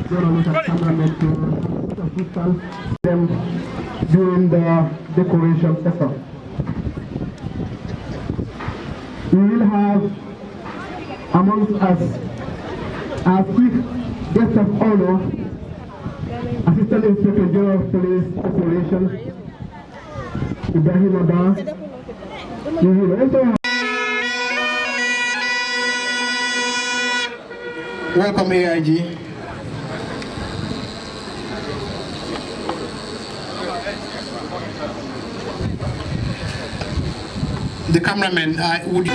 journalists and cameramen to assist them during the decoration session. We will have amongst us our chief guest of honor, Assistant Inspector General of Police Operations, Ibrahim Abba. We will also have welcome AIG. The cameraman, would you?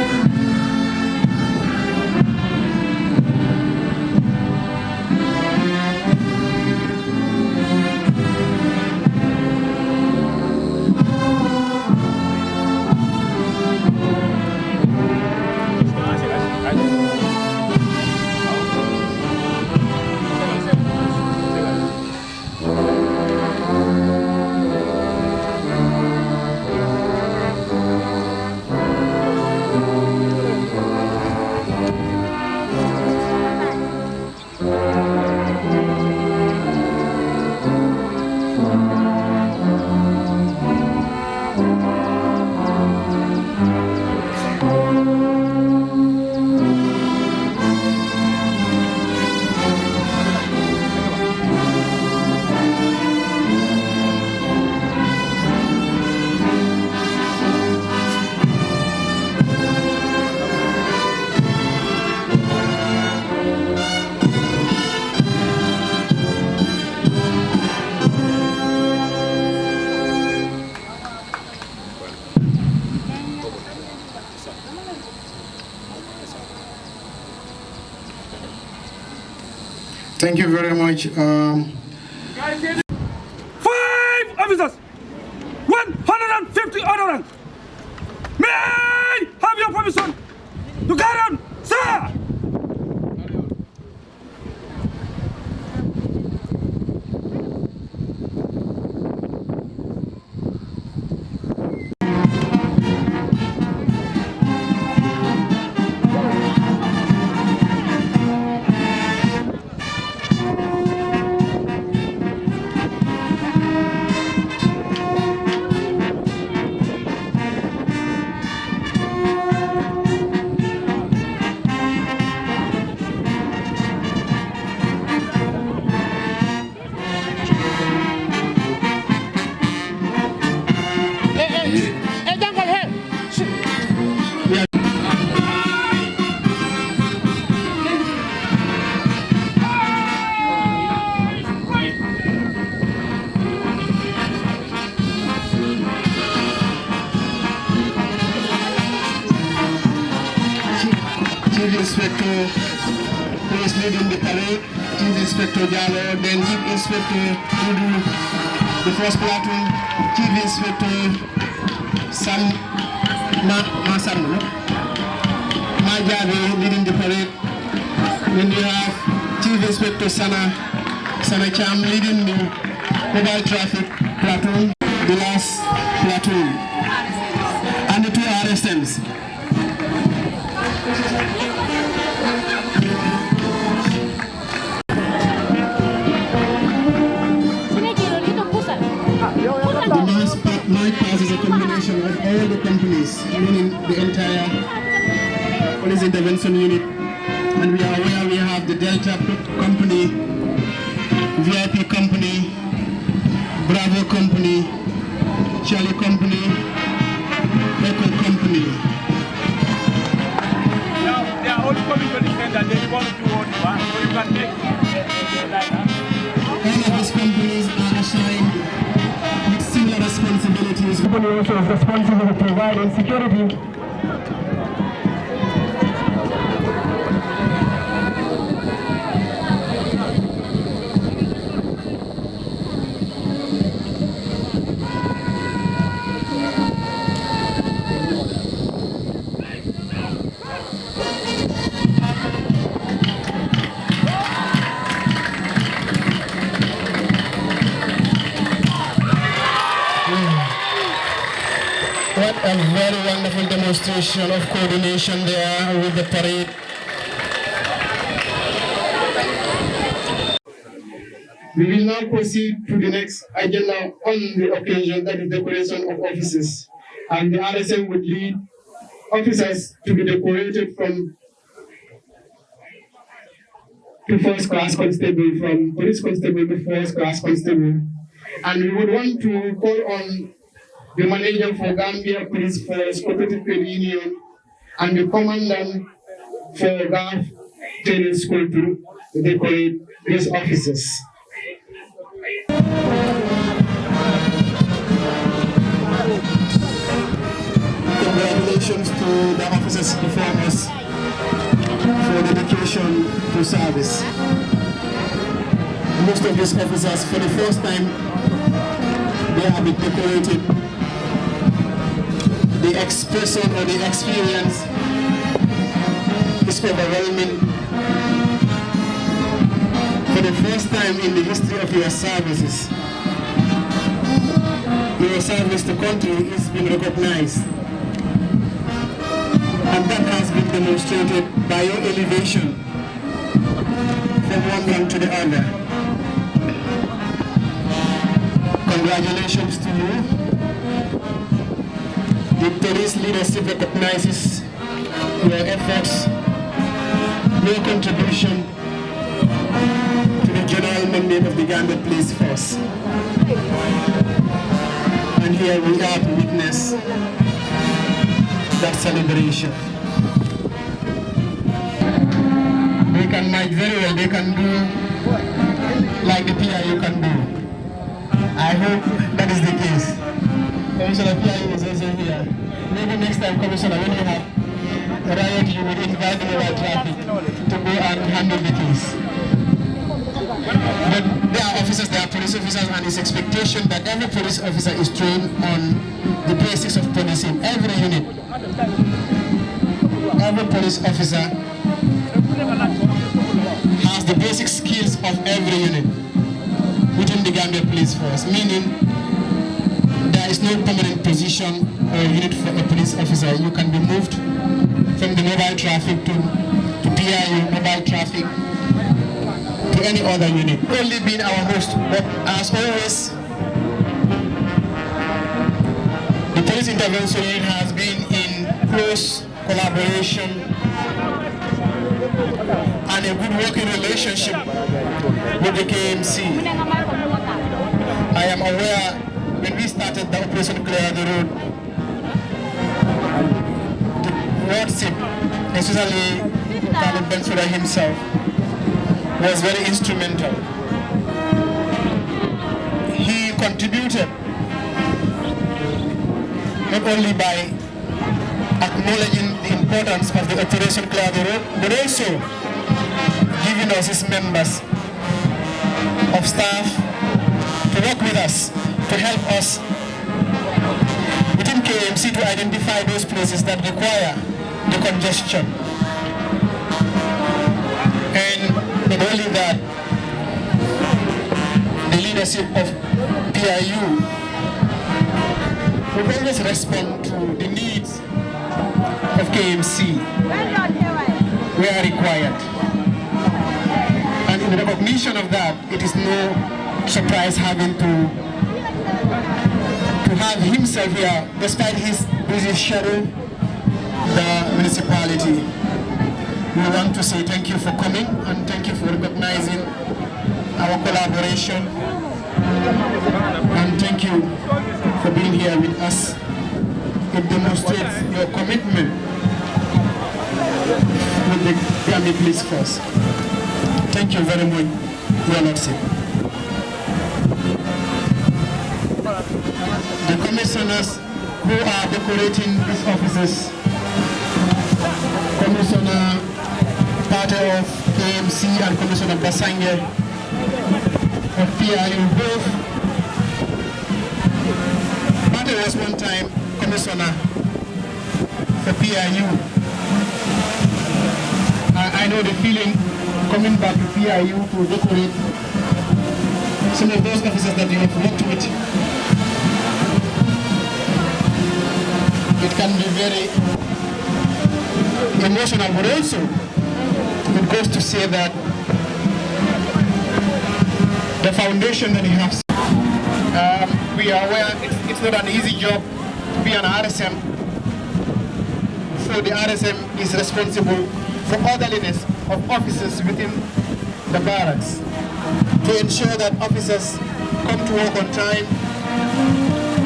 Thank you very much. 5 officers, 150 ordnance. May I have your permission to carry on, sir? Chief Inspector who is leading the parade, Chief Inspector Jallo, then Chief Inspector Udu, the first platoon, Chief Inspector Majabe leading the parade. Then you have Chief Inspector Sana Cham leading the mobile traffic platoon, the last platoon, and the 2 RSMs. The night pass is a combination of all the companies, meaning the entire police intervention unit, and we are aware we have the Delta company, VIP company, Bravo company, Charlie company, Echo company. Now, they are all coming to defend that they want to do what you want, so you can take all of these companies are assigned with similar responsibilities. The company also is responsible for providing security. What a very wonderful demonstration of coordination there with the parade. We will now proceed to the next agenda on the occasion, that is decoration of offices. And the RSM would lead officers to be decorated from to first class constable, from police constable to first class constable. And we would want to call on the manager for Gambia Police Force Cooperative Trade Union and the commandant for Gulf Training School to decorate these officers. Congratulations to the officers before us for dedication to service. Most of these officers, for the first time, they have been decorated. The expression or the experience is overwhelming. For the first time in the history of your services, your service to country is being recognized. And that has been demonstrated by your elevation from one rank to the other. Congratulations to you. The police leadership recognizes your efforts, your contribution to the general mandate of the Gambia Police Force. And here we are to witness that celebration. They can march very well, they can do like the PIU can do. I hope that is the case. Commissioner PIU is also here. Maybe next time, Commissioner, when you have a riot, you will invite the mobile traffic to go and handle the case. But there are officers, there are police officers, and it's expectation that every police officer is trained on the basics of policing. Every unit, every police officer has the basic skills of every unit within the Gambia Police Force, meaning there is no permanent position or unit for a police officer. You can be moved from the mobile traffic to PIU, mobile traffic, to any other unit. Only being our host, but as always, the police intervention unit has been in close collaboration and a good working relationship with the KMC. I am aware when we started the Operation Clear the Road, the wardship, especially Khalid Bensouda himself, was very instrumental. He contributed not only by acknowledging the importance of the Operation Clear the Road, but also giving us his members of staff to work with us, to help us within KMC to identify those places that require the congestion. And not only that, the leadership of PIU will always respond to the needs of KMC where required. And in recognition of that, it is no surprise having to have himself here, despite his busy schedule, the municipality. We want to say thank you for coming and thank you for recognizing our collaboration, and thank you for being here with us. It demonstrates your commitment with the Gambia Police Force. Thank you very much, Your Lordship. The commissioners who are decorating these offices, Commissioner Pate of KMC and Commissioner Basange of PIU, both. Pate was one time Commissioner for PIU. I know the feeling coming back to PIU to decorate some of those officers that you have worked with. It can be very emotional, but also it goes to say that the foundation that he has. We are aware it's not an easy job to be an RSM. So the RSM is responsible for orderliness of officers within the barracks, to ensure that officers come to work on time,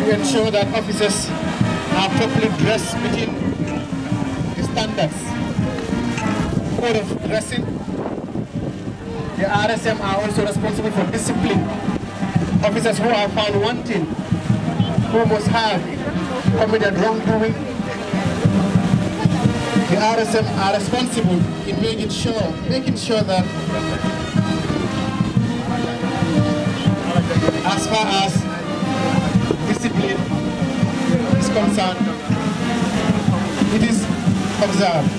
to ensure that officers are properly dressed within the standards, code of dressing. The RSM are also responsible for discipline. Officers who are found wanting, who must have committed wrongdoing, the RSM are responsible in making sure that as far as discipline is concerned, it is observed.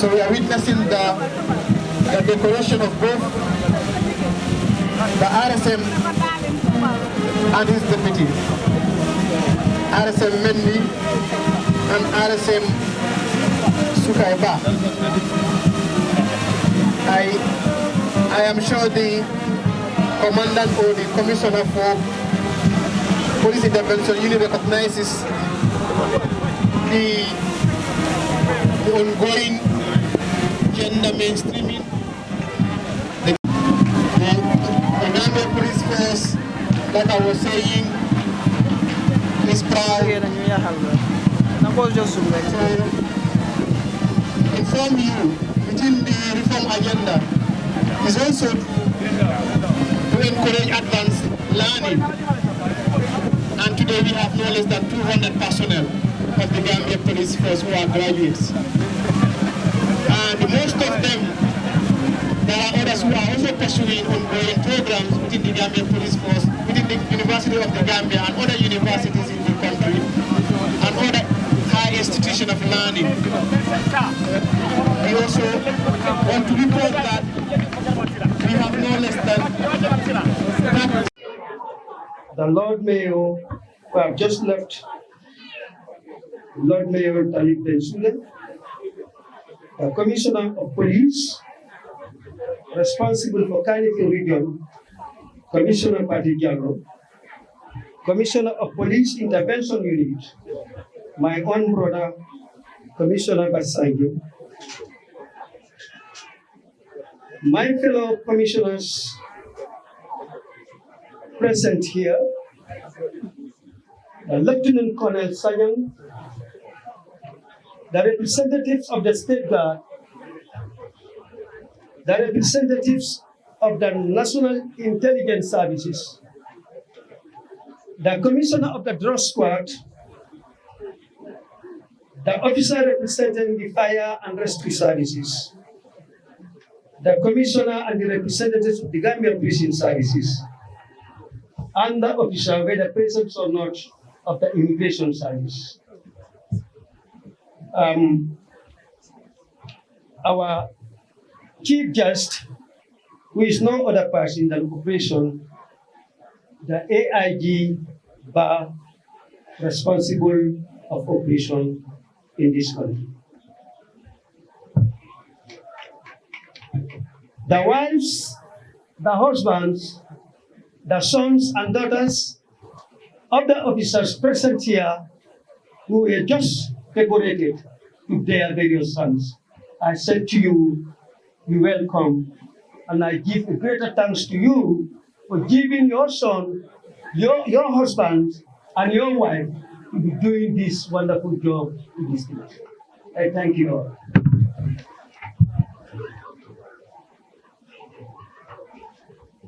So we are witnessing the decoration of both the RSM and his deputy, RSM Mendi and RSM Sukaiba. I am sure the commandant or the commissioner for police intervention unit recognizes the ongoing gender mainstreaming. The Gambia police force, like I was saying, is proud to inform you within the reform agenda is also to encourage advanced learning. And today we have no less than 200 personnel of the Gambia police force who are graduates. And most of them, there are others who are also pursuing ongoing programs within the Gambia police force, within the University of the Gambia and other universities in the country, and other high institutions of learning. We also want to report that we have no less than the Lord Mayor who have just left, Lord Mayor Talib Bensouda, the Commissioner of Police, responsible for Kanifing Region, Commissioner Pati Diallo, Commissioner of Police Intervention Unit, my own brother, Commissioner Basangi, my fellow commissioners present here, Lieutenant Colonel Sanyang, the representatives of the State Guard, the representatives of the National Intelligence Services, the Commissioner of the Drug Squad, the officer representing the Fire and Rescue Services, the Commissioner and the representatives of the Gambia Prison Services, and the officer, whether present or not, of the Immigration Service. Our chief guest, who is no other person than operation, the AIG bar responsible of operation in this country. The wives, the husbands, the sons and daughters of the officers present here who were just decorated with their various sons, I said to you, we welcome, and I give a greater thanks to you for giving your son, your husband, and your wife to be doing this wonderful job in this country. I thank you all.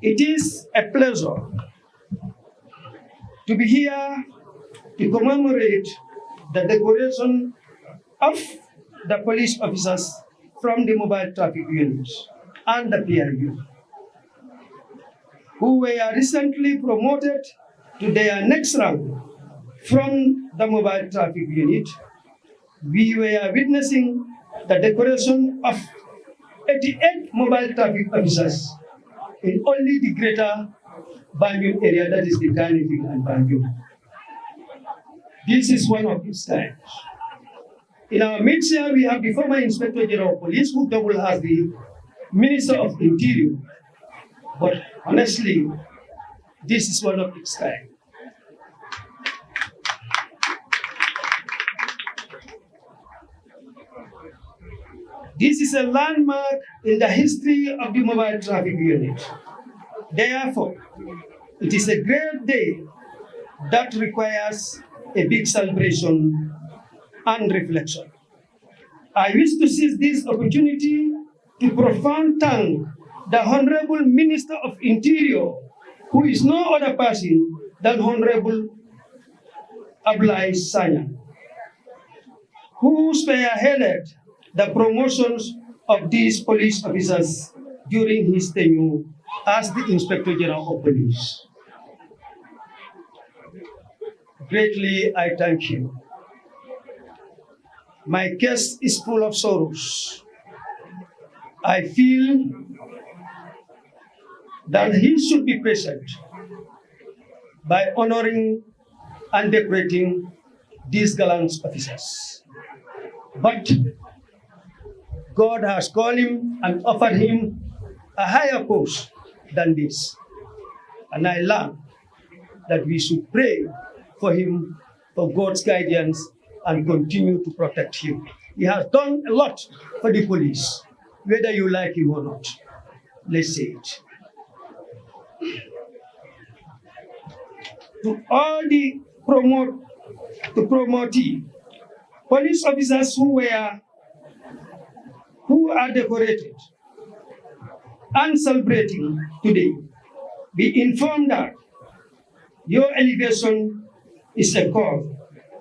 It is a pleasure to be here to commemorate the decoration of the police officers from the mobile traffic units and the PRU, who were recently promoted to their next rank from the mobile traffic unit. We were witnessing the decoration of 88 mobile traffic officers in only the greater Banjul area, that is the Kanifing and Banjul. This is one of its kind. In our midst here, we have the former Inspector General of Police, who double has the Minister of Interior, but honestly, this is one of its kind. This is a landmark in the history of the mobile traffic unit. Therefore, it is a great day that requires a big celebration and reflection. I wish to seize this opportunity to profound thank the Honorable Minister of Interior, who is no other person than Honorable Ablai Sanya, who spearheaded the promotions of these police officers during his tenure as the Inspector General of Police. Greatly, I thank you. My case is full of sorrows. I feel that he should be present by honoring and decorating these gallant officers. But God has called him and offered him a higher post than this. And I learned that we should pray for him, for God's guidance, and continue to protect him. He has done a lot for the police, whether you like him or not. Let's say it. To all the promotee, police officers who are decorated and celebrating today, be informed that your elevation is a call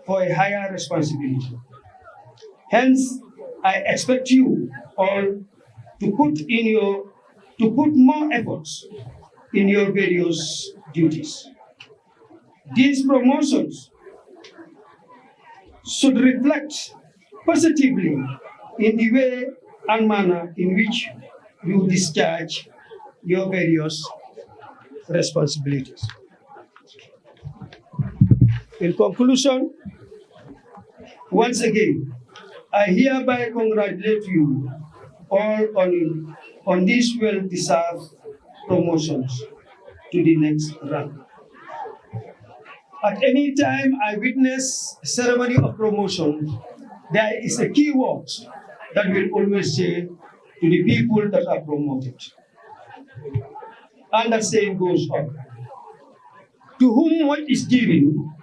for a higher responsibility. Hence, I expect you all to put more efforts in your various duties. These promotions should reflect positively in the way and manner in which you discharge your various responsibilities. In conclusion, once again, I hereby congratulate you all on these well-deserved promotions to the next rank. At any time I witness a ceremony of promotion, there is a key word that will always say to the people that are promoted. And that saying goes on. To whom much is given,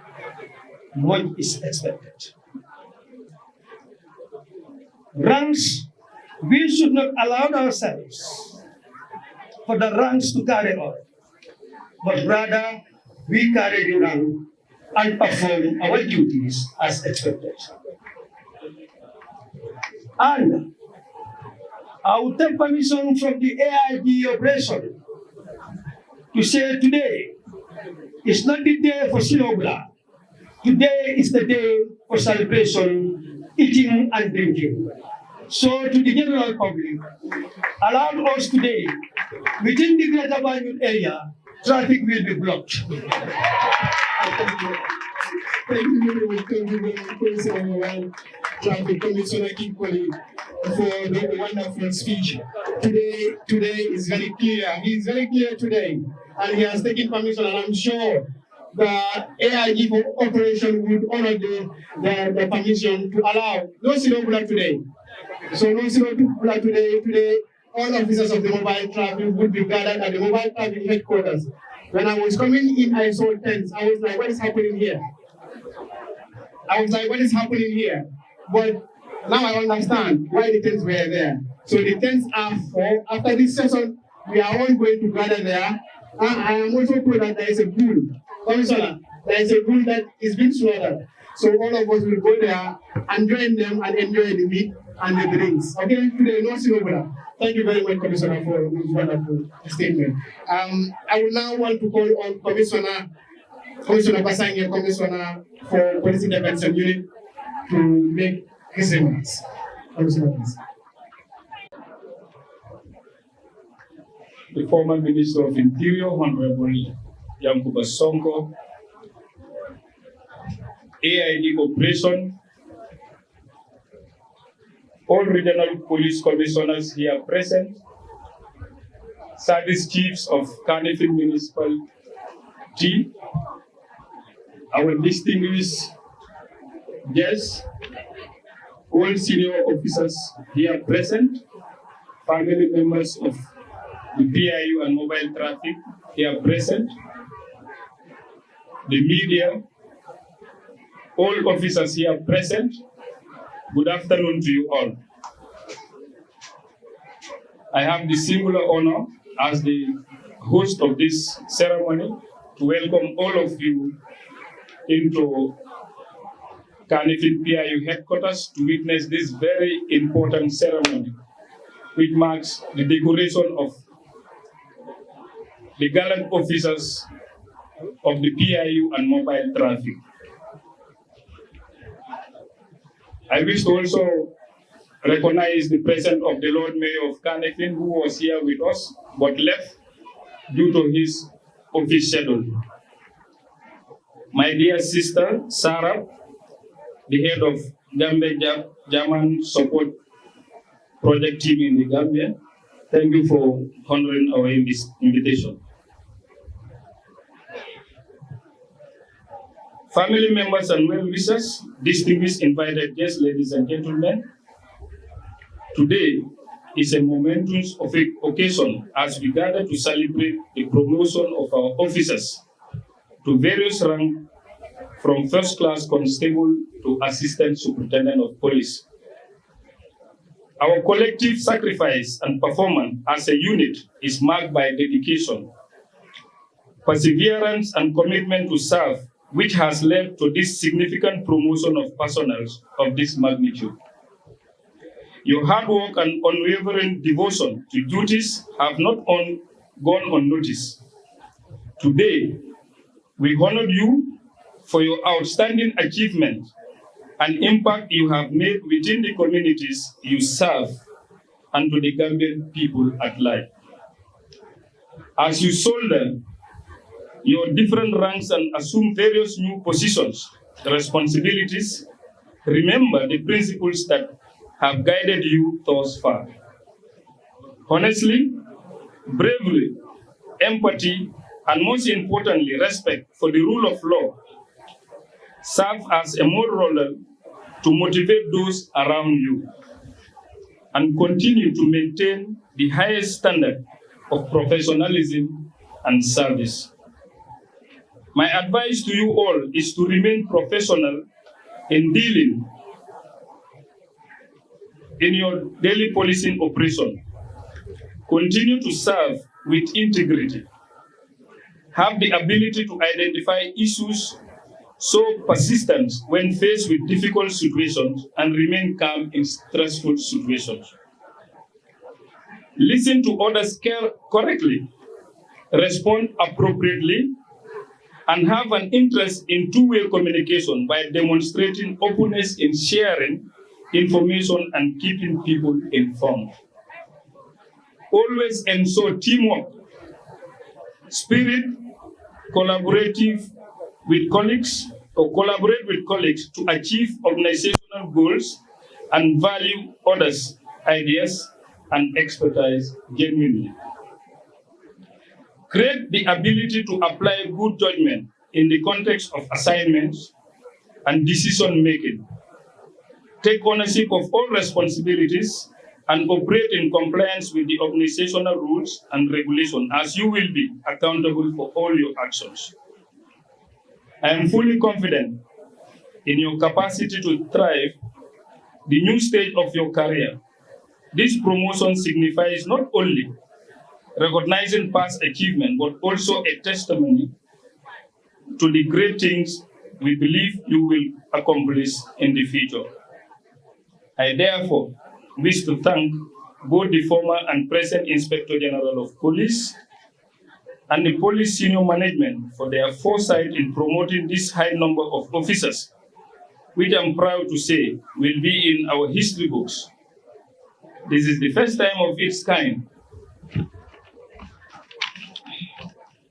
much is expected. Ranks, we should not allow ourselves for the ranks to carry on, but rather we carry the rank and perform our duties as expected. And I will take permission from the AIG operation to say today is not the day for Sinobla. Today is the day for celebration, eating and drinking. So to the general public, allow us today, within the Greater Banjul area, traffic will be blocked. Thank you very much, Traffic Commissioner equally for the wonderful speech. Today is very clear. He is very clear today, and he has taken permission, and I'm sure the AIG operation would honor the permission to allow no Sinobula today. So no Sinobula today. Today, all officers of the mobile traffic would be gathered at the mobile traffic headquarters. When I was coming in, I saw tents. I was like, what is happening here? But now I understand why the tents were there. So the tents are for, after this session, we are all going to gather there. And I am also told that there is a bull. Commissioner, there is a bull that is being slaughtered. So all of us will go there and join them and enjoy the meat and the drinks. Okay, today, no Sinobula. Thank you very much, Commissioner, for this wonderful statement. I will now want to call on Commissioner Basanga, Commissioner for Police Intervention Unit, to make his remarks. Commissioner, please. The former Minister of Interior, Honorable Yankuba Sonko, AID Operation, all regional police commissioners here present, service chiefs of Kanifing Municipality, our distinguished guests, all senior officers here present, family members of the PIU and mobile traffic here present, the media, all officers here present, good afternoon to you all. I have the singular honor as the host of this ceremony to welcome all of you into Kanifing PIU headquarters to witness this very important ceremony, which marks the decoration of the gallant officers of the PIU and mobile traffic. I wish to also recognize the presence of the Lord Mayor of Kanifing, who was here with us but left due to his office schedule. My dear sister, Sarah, the head of Gambia German Support Project Team in the Gambia, thank you for honoring our invitation. Family members and well-wishers, distinguished invited guests, ladies and gentlemen, today is a momentous occasion as we gather to celebrate the promotion of our officers to various ranks from first-class constable to assistant superintendent of police. Our collective sacrifice and performance as a unit is marked by dedication, perseverance, and commitment to serve, which has led to this significant promotion of personnel of this magnitude. Your hard work and unwavering devotion to duties have not gone unnoticed. Today, we honor you for your outstanding achievement and impact you have made within the communities you serve and to the Gambian people at large. As you shoulder your different ranks and assume various new positions, responsibilities, remember the principles that have guided you thus far. Honestly, bravery, empathy, and most importantly, respect for the rule of law serve as a moral role to motivate those around you and continue to maintain the highest standard of professionalism and service. My advice to you all is to remain professional in dealing in your daily policing operation. Continue to serve with integrity. Have the ability to identify issues, so persistent when faced with difficult situations, and remain calm in stressful situations. Listen to others correctly, respond appropriately, and have an interest in two-way communication by demonstrating openness in sharing information and keeping people informed. Always ensure teamwork, spirit, collaborate with colleagues to achieve organizational goals and value others' ideas and expertise genuinely. Create the ability to apply good judgment in the context of assignments and decision-making. Take ownership of all responsibilities and operate in compliance with the organizational rules and regulations, as you will be accountable for all your actions. I am fully confident in your capacity to thrive the new stage of your career. This promotion signifies not only recognizing past achievement, but also a testimony to the great things we believe you will accomplish in the future. I therefore wish to thank both the former and present Inspector General of Police and the police senior management for their foresight in promoting this high number of officers, which I'm proud to say will be in our history books. This is the first time of its kind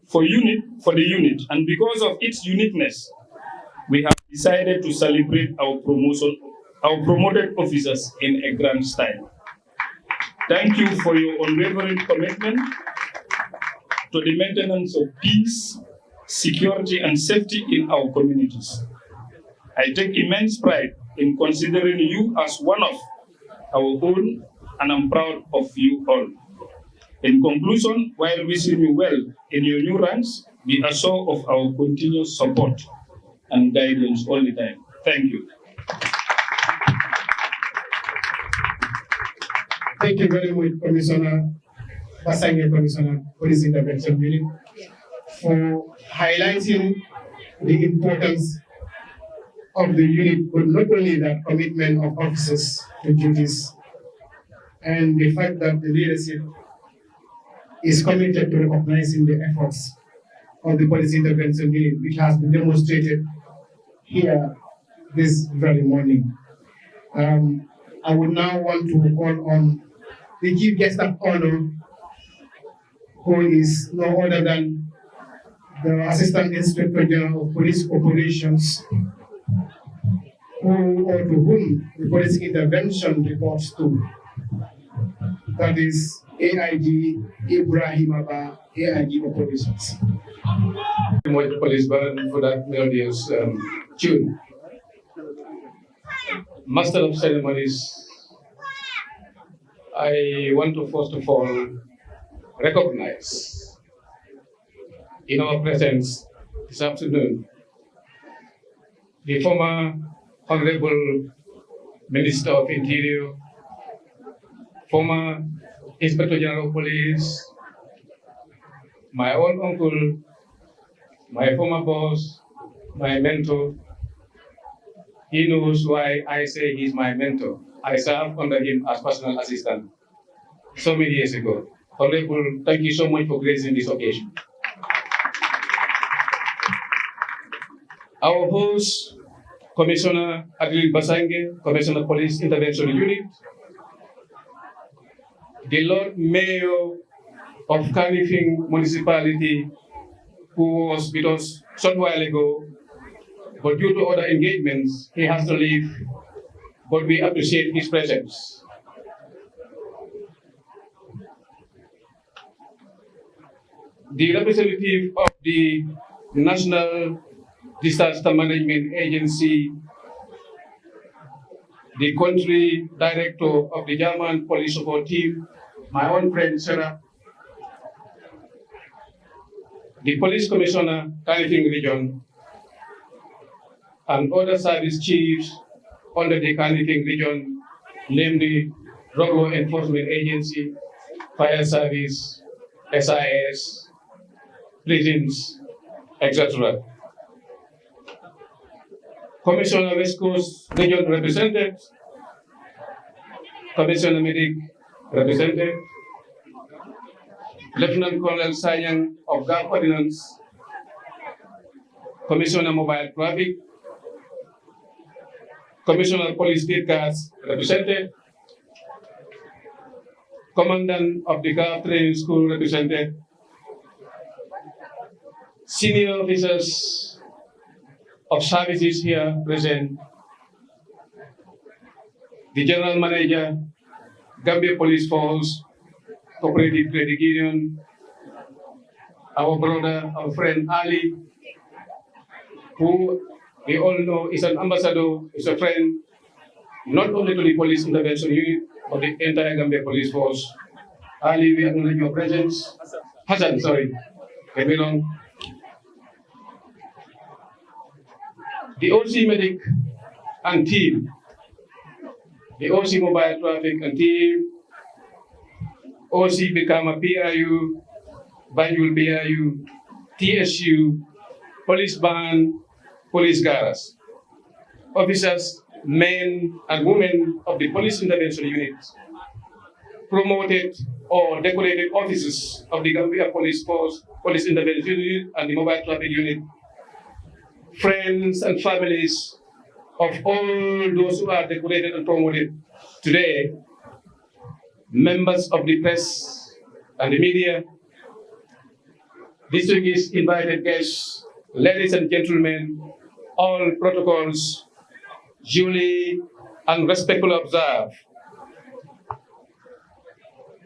for the unit, and because of its uniqueness, we have decided to celebrate our promoted officers in a grand style. Thank you for your unwavering commitment to the maintenance of peace, security, and safety in our communities. I take immense pride in considering you as one of our own, and I'm proud of you all. In conclusion, while wishing you well in your new ranks, be assured of our continuous support and guidance all the time. Thank you. Thank you very much, Commissioner Basange, Commissioner Police Intervention Unit, for highlighting the importance of the unit, but not only that commitment of officers to duties, and the fact that the leadership is committed to recognizing the efforts of the Police Intervention Unit, which has been demonstrated here this very morning. I would now want to call on the Chief Guest of Honor, who is no other than the Assistant Inspector General of Police Operations, who or to whom the police intervention reports to. That is AIG Ibrahim Abba, AIG Operations. Much police band for that melodious tune. Master of Ceremonies, I want to first of all recognize in our presence this afternoon the former Honorable Minister of Interior, former Inspector General of Police, my own uncle, my former boss, my mentor. He knows why I say he's my mentor. I served under him as personal assistant so many years ago. Honorable, thank you so much for gracing this occasion. Our host, Commissioner Adil Basange, Commissioner Police Intervention Unit, the Lord Mayor of Kanifing Municipality, who was with us a short while ago, but due to other engagements, he has to leave, but we appreciate his presence. The representative of the National Disaster Management Agency, the country director of the German Police Support Team, my own friend Sarah, the Police Commissioner, Kanifing Region, and other service chiefs under the Kanifing Region, namely Drug Law Enforcement Agency, Fire Service, SIS, prisons, etc. Commissioner West Coast Region represented, Commissioner Medic represented, Lieutenant Colonel Sayang of Guard Ordnance, Commissioner Mobile Traffic, Commissioner Police State Guards represented, Commandant of the Guard Training School represented, senior officers of services here present, the General Manager, Gambia Police Force, Cooperative Credit Union, our brother, our friend Ali, who we all know is an ambassador, is a friend, not only to the Police Intervention Unit, but the entire Gambia Police Force. Ali, we acknowledge your presence. Hassan, sorry, get me wrong. The OC Medic and team, the OC Mobile Traffic and team, OC Becama PIU, Banjul PIU, TSU, Police Band, Police Guards, officers, men and women of the Police Intervention Unit, promoted or decorated officers of the Gambia Police Force, Police Intervention Unit and the Mobile Traffic Unit, friends and families of all those who are decorated and promoted today, members of the press and the media, distinguished invited guests, ladies and gentlemen, all protocols duly and respectfully observed.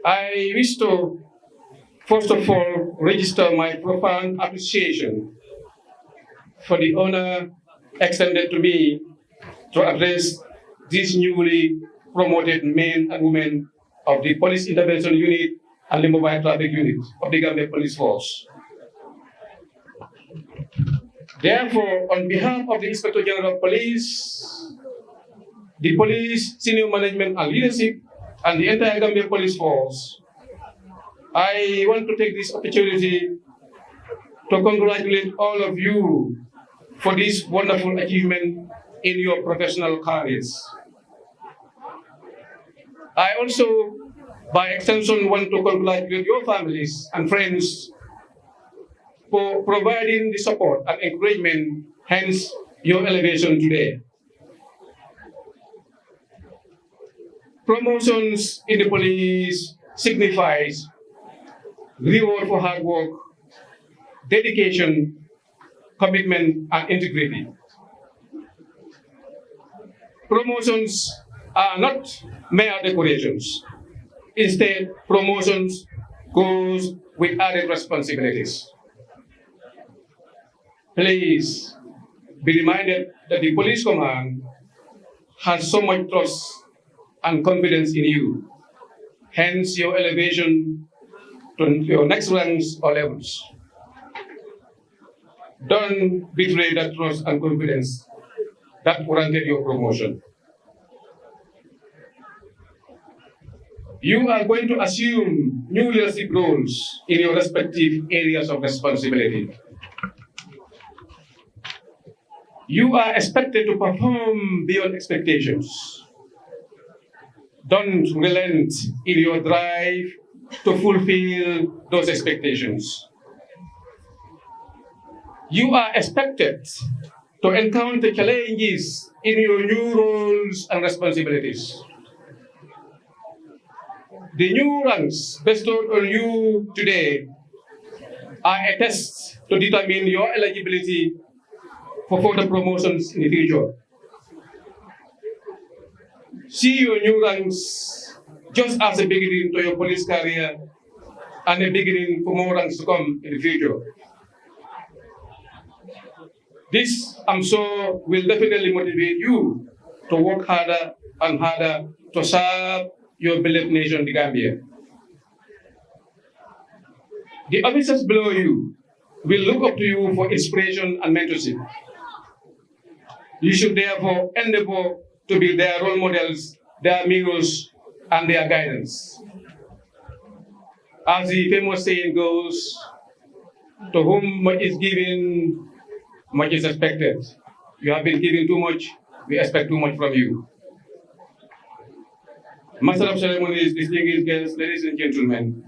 I wish to first of all register my profound appreciation for the honor extended to me to address these newly promoted men and women of the Police Intervention Unit and the Mobile Traffic Unit of the Gambia Police Force. Therefore, on behalf of the Inspector General of Police, the police senior management and leadership, and the entire Gambia Police Force, I want to take this opportunity to congratulate all of you for this wonderful achievement in your professional careers. I also, by extension, want to congratulate your families and friends for providing the support and encouragement, hence your elevation today. Promotions in the police signifies reward for hard work, dedication, commitment, and integrity. Promotions are not mere decorations. Instead, promotions goes with added responsibilities. Please be reminded that the police command has so much trust and confidence in you, hence your elevation to your next ranks or levels. Don't betray that trust and confidence that warranted your promotion. You are going to assume new leadership roles in your respective areas of responsibility. You are expected to perform beyond expectations. Don't relent in your drive to fulfill those expectations. You are expected to encounter challenges in your new roles and responsibilities. The new ranks bestowed on you today are a test to determine your eligibility for further promotions in the future. See your new ranks just as a beginning to your police career and a beginning for more ranks to come in the future. This, I'm sure, will definitely motivate you to work harder and harder to serve your beloved nation, the Gambia. The officers below you will look up to you for inspiration and mentorship. You should therefore endeavor to be their role models, their mirrors, and their guidance. As the famous saying goes, to whom much is given, much is expected. You have been given too much, we expect too much from you. Master of ceremonies, distinguished guests, ladies and gentlemen,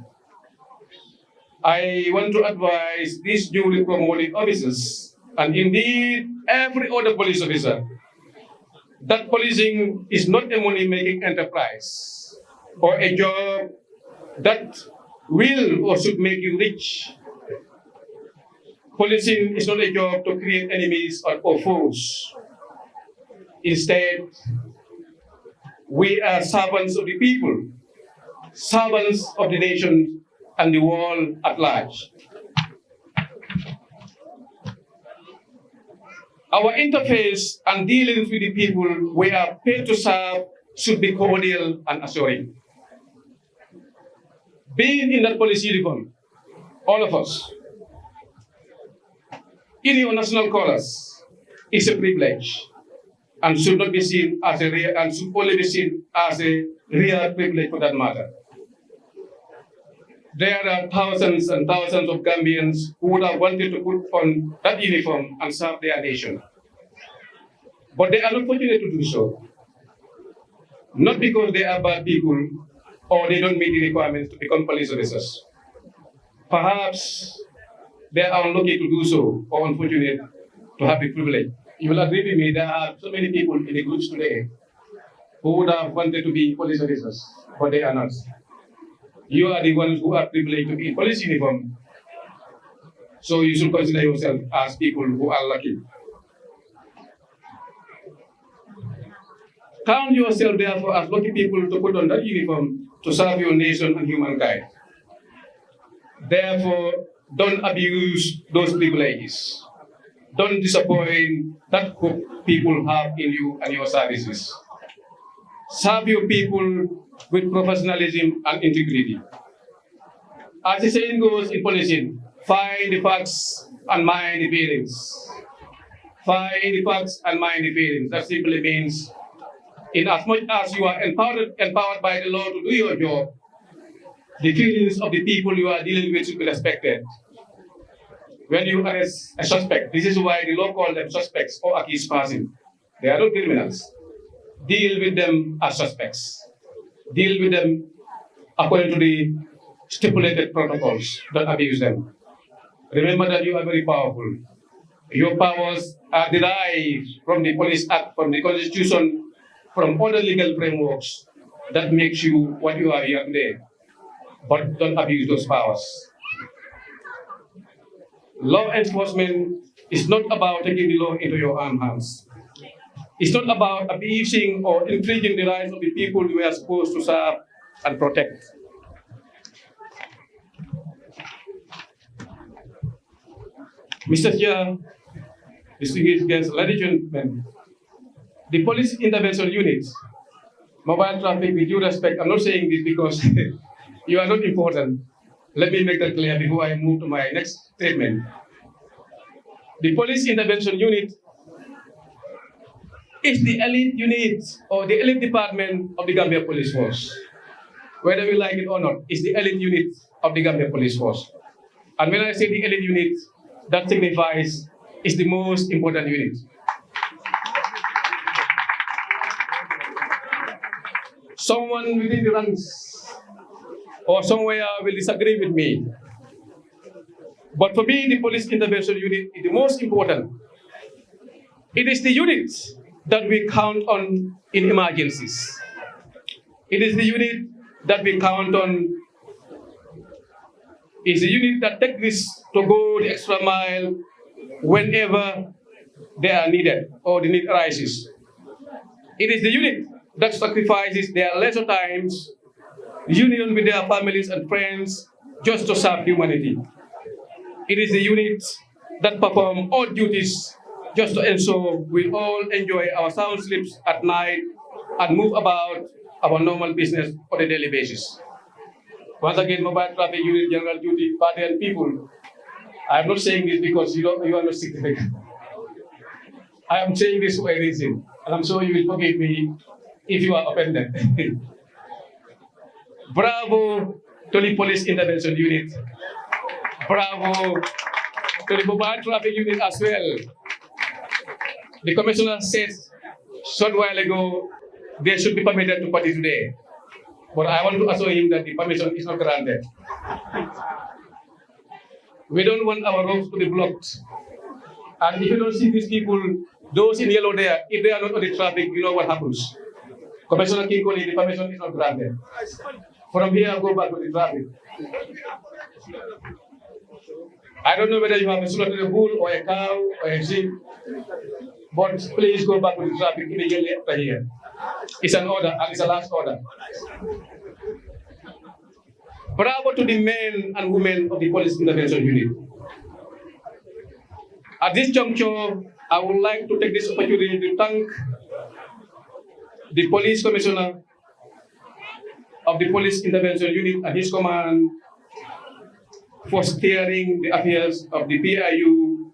I want to advise these newly promoted officers, and indeed every other police officer, that policing is not a money-making enterprise or a job that will or should make you rich. Policing is not a job to create enemies or foes. Instead, we are servants of the people, servants of the nation and the world at large. Our interface and dealings with the people we are paid to serve should be cordial and assuring. Being in that police uniform, all of us, in your national colors, is a privilege and should not be seen as a real, and should only be seen as a real privilege for that matter. There are thousands and thousands of Gambians who would have wanted to put on that uniform and serve their nation. But they are not fortunate to do so. Not because they are bad people or they don't meet the requirements to become police officers. Perhaps they are unlucky to do so or unfortunate to have the privilege. You will agree with me, there are so many people in the groups today who would have wanted to be police officers, but they are not. You are the ones who are privileged to be in police uniform. So you should consider yourself as people who are lucky. Count yourself therefore as lucky people to put on that uniform to serve your nation and humankind. Therefore, don't abuse those privileges. Don't disappoint that hope people have in you and your services. Serve your people with professionalism and integrity. As the saying goes in policing, find the facts and mind the feelings. Find the facts and mind the feelings. That simply means, in as much as you are empowered by the law to do your job, the feelings of the people you are dealing with should be respected. When you arrest a suspect, this is why the law calls them suspects or accused person. They are not criminals. Deal with them as suspects. Deal with them according to the stipulated protocols. Don't abuse them. Remember that you are very powerful. Your powers are derived from the Police Act, from the Constitution, from other legal frameworks that makes you what you are here today. But don't abuse those powers. Law enforcement is not about taking the law into your own hands. It's not about abusing or infringing the rights of the people you are supposed to serve and protect. Mr. Chair, distinguished guests, ladies and gentlemen, the police intervention unit, mobile traffic, with due respect, I'm not saying this because you are not important. Let me make that clear before I move to my next statement. The police intervention unit is the elite unit or the elite department of the Gambia Police Force. Whether we like it or not, it's the elite unit of the Gambia Police Force. And when I say the elite unit, that signifies it's the most important unit. Someone within the ranks or somewhere will disagree with me. But for me, the police intervention unit is the most important. It is the unit that we count on in emergencies. It is the unit that we count on. It's the unit that takes risks to go the extra mile whenever they are needed or the need arises. It is the unit that sacrifices their leisure times, union with their families and friends, just to serve humanity. It is the unit that performs all duties just to ensure we all enjoy our sound sleeps at night and move about our normal business on a daily basis. Once again, mobile traffic unit, general duty, party and people. I am not saying this because you are not significant. I am saying this for a reason, and I'm sure you will forgive me if you are offended. Bravo to the police intervention unit. Bravo to the mobile traffic unit as well. The commissioner said short while ago they should be permitted to party today. But I want to assure him that the permission is not granted. We don't want our roads to be blocked. And if you don't see these people, those in yellow there, if they are not on the traffic, you know what happens. Commissioner Kinkoli, the permission is not granted. From here, I'll go back to the traffic. I don't know whether you have a slaughtered bull or a cow or a sheep, but please go back to the traffic immediately after here. It's an order, and it's a last order. Bravo to the men and women of the police intervention unit. At this juncture, I would like to take this opportunity to thank the police commissioner of the police intervention unit and his command for steering the affairs of the PIU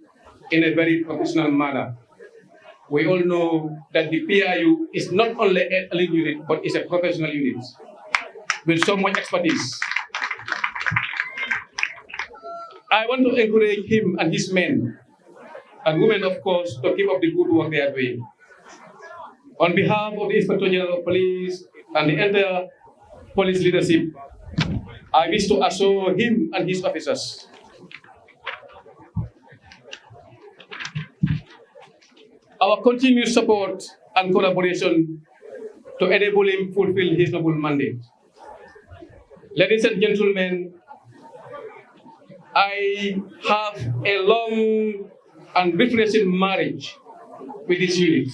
in a very professional manner. We all know that the PIU is not only a elite unit, but it's a professional unit with so much expertise. I want to encourage him and his men and women, of course, to keep up the good work they are doing. On behalf of the Inspector General of Police and the entire police leadership, I wish to assure him and his officers our continued support and collaboration to enable him fulfill his noble mandate. Ladies and gentlemen, I have a long and refreshing marriage with this unit.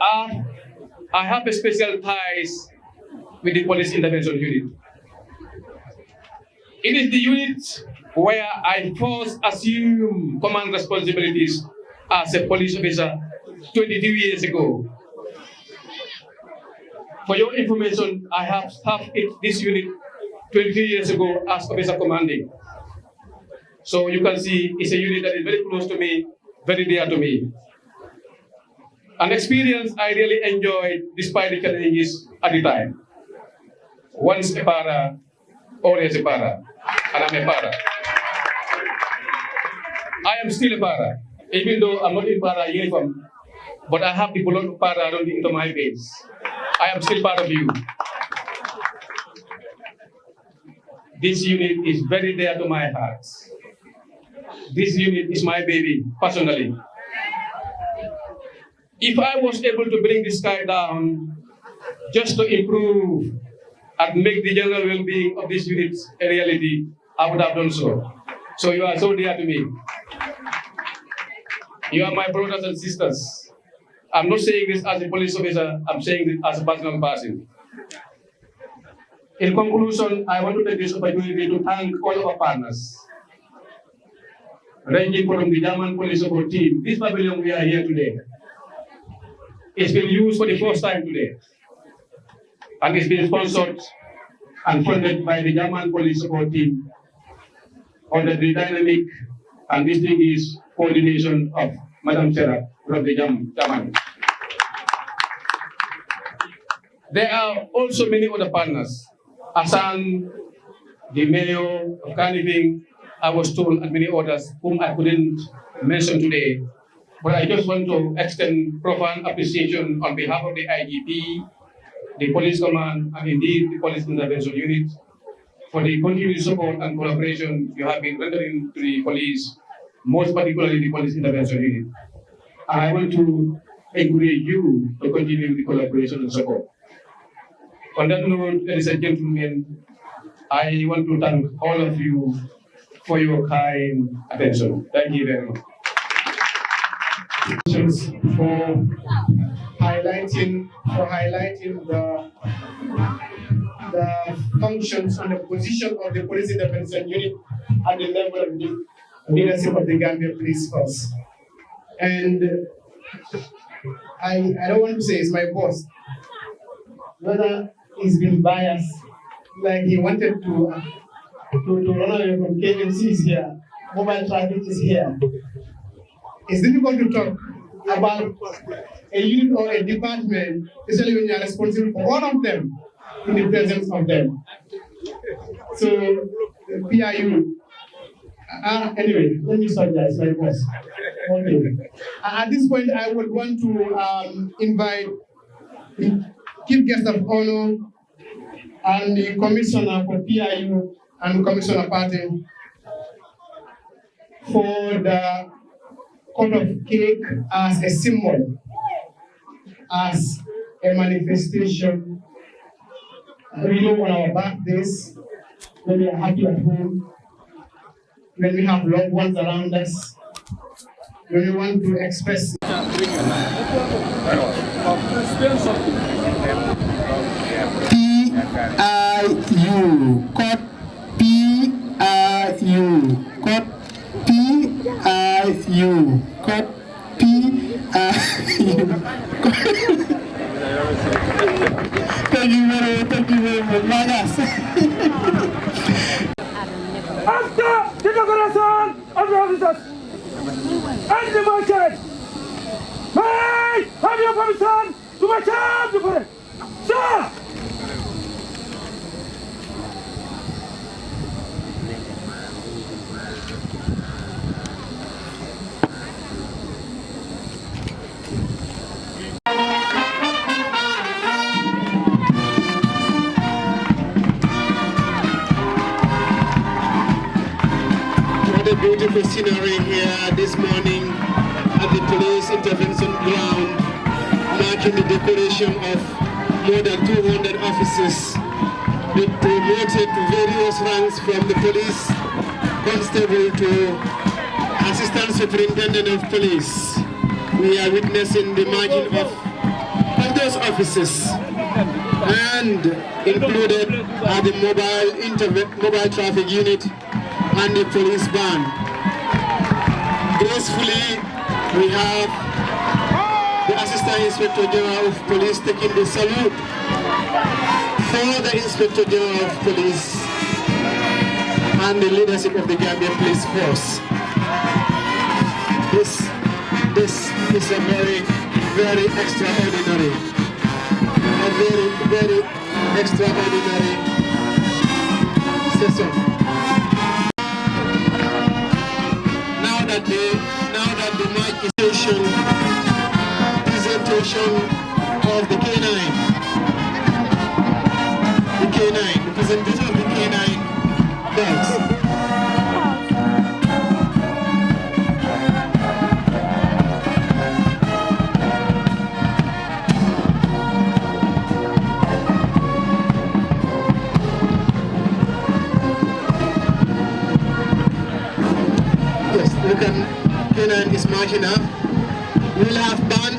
I have a special ties with the police intervention unit. It is the unit where I first assumed command responsibilities as a police officer 22 years ago. For your information, I have staffed this unit 22 years ago as officer commanding. So you can see it's a unit that is very close to me, very dear to me. An experience I really enjoyed despite the challenges at the time. Once a para, always a para, and I'm a para. I am still a para, even though I'm not in para uniform, but I have the blood of para running into my veins. I am still part of you. This unit is very dear to my heart. This unit is my baby, personally. If I was able to bring this guy down just to improve and make the general well-being of this unit a reality, I would have done so. So you are so dear to me. You are my brothers and sisters. I'm not saying this as a police officer, I'm saying this as a personal person. In conclusion, I want to take this opportunity to thank all of our partners. Ranging from the German police support team, this pavilion we are here today, it's been used for the first time today. And it's been sponsored and funded by the German police support team under the dynamic and distinguished coordination of Madam Sarah from the German. There are also many other partners. Asan, the mayor of Carniving, I was told, and many others whom I couldn't mention today. But I just want to extend profound appreciation on behalf of the IGP, the police command, and indeed the police intervention unit for the continued support and collaboration you have been rendering to the police, most particularly the police intervention unit. And I want to encourage you to continue the collaboration and support. On that note, ladies and gentlemen, I want to thank all of you for your kind attention. Thank you very much. For highlighting the functions and the position of the police intervention unit at the level of the leadership of the Gambia Police Force. And I don't want to say it's my boss, whether he's been biased, like he wanted to run away from KMC is here, mobile traffic is here. It's difficult to talk about a unit or a department, especially when you are responsible for all of them, in the presence of them. So, PIU. Anyway, let me start, guys, my boss. Okay. At this point, I would want to invite the chief guest of honor and the commissioner for PIU and Commissioner Party for the cut of cake as a symbol, as a manifestation. We know on our birthdays, when we are happy at home, when we have loved ones around us, when we want to express. P-I-U, cut P-I-U, cut P-I-U, cut P-I-U. Thank you very much, Magas. After the declaration of the officers and the marchers, may I have your permission to march up the parade? Sir! What a beautiful scenery here this morning at the police intervention ground, marking the decoration of more than 200 officers with promoted to various ranks from the police constable to assistant superintendent of police. We are witnessing the marching of those officers. and included are the mobile traffic unit and the police band. Gracefully, we have the Assistant Inspector General of Police taking the salute for the Inspector General of Police and the leadership of the Gambia Police Force. This is a very extraordinary, a very extraordinary session. Now that the mic is presentation of the K9, the presentation of the K9 dogs. K9 is marching up. We'll have Ban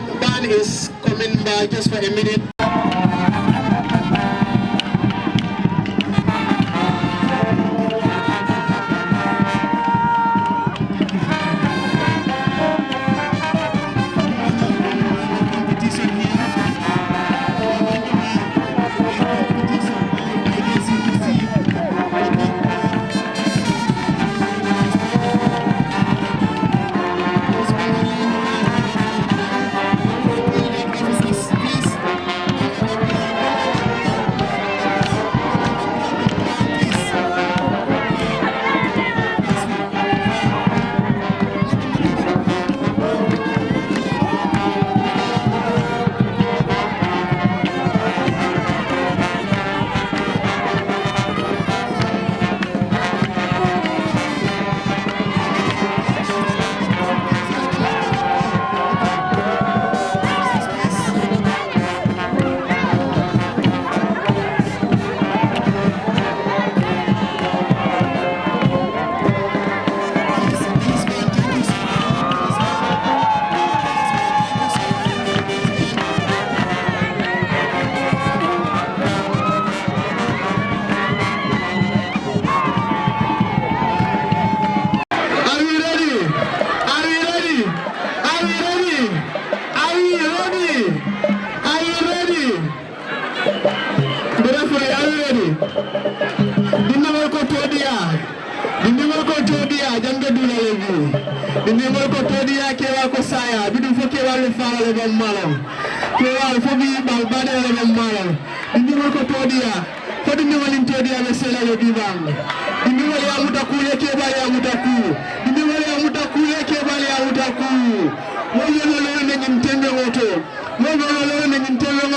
is coming by just for a minute.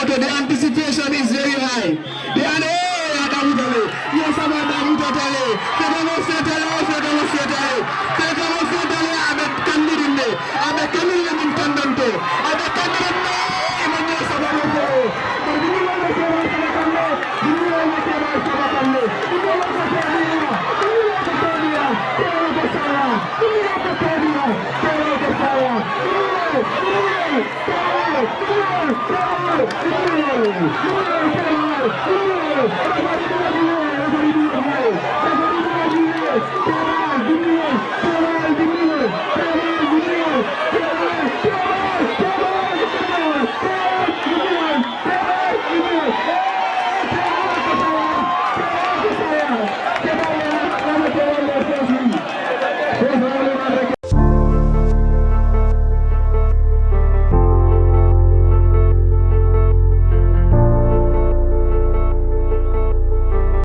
The anticipation is very high. Yes.